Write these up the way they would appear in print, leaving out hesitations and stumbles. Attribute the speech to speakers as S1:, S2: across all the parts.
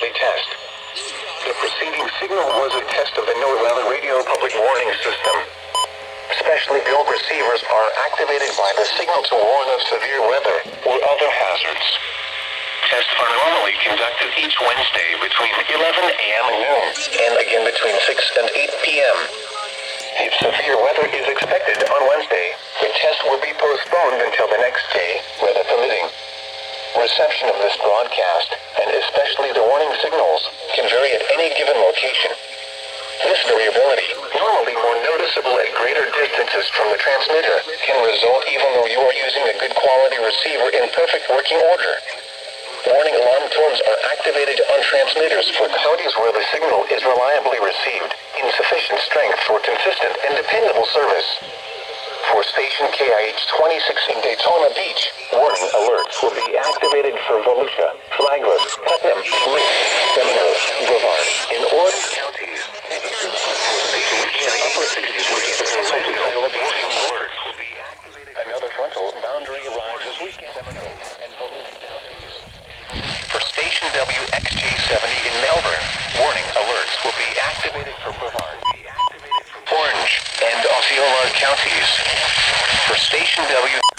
S1: monthly test. The preceding signal was a test of the NOAA Weather Radio Public Warning System. Specially built receivers are activated by the signal to warn of severe weather or other hazards. Tests are normally conducted each Wednesday between 11 a.m. and noon, and again between 6 and 8 p.m. If severe weather is expected on Wednesday, the test will be postponed until the next day, weather permitting. Reception of this broadcast, and especially the warning signals, can vary at any given location. This variability, normally more noticeable at greater distances from the transmitter, can result even though you are using a good quality receiver in perfect working order. Warning alarm tones are activated on transmitters for counties where the signal is reliably received, in sufficient strength for consistent and dependable service. For station KIH 26 in Daytona Beach, warning alerts will be activated for Volusia, Flagler, Putnam, Lake, Seminole, Brevard, and Orange counties. Another frontal boundary arrives this weekend. For station WXJ70 in Melbourne, warning alerts will be activated for Brevard, Orange, and Osceola counties. For station WWS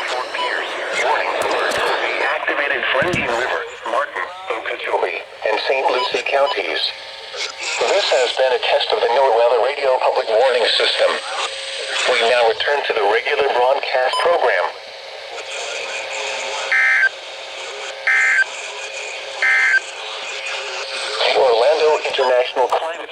S1: Fort Pierce, warning alerts will be activated for Indian River, Martin, Okeechobee, and St. Lucie counties. This has been a test of the NOAA Weather Radio Public Warning System. We now return to the regular broadcast program. The Orlando International Climate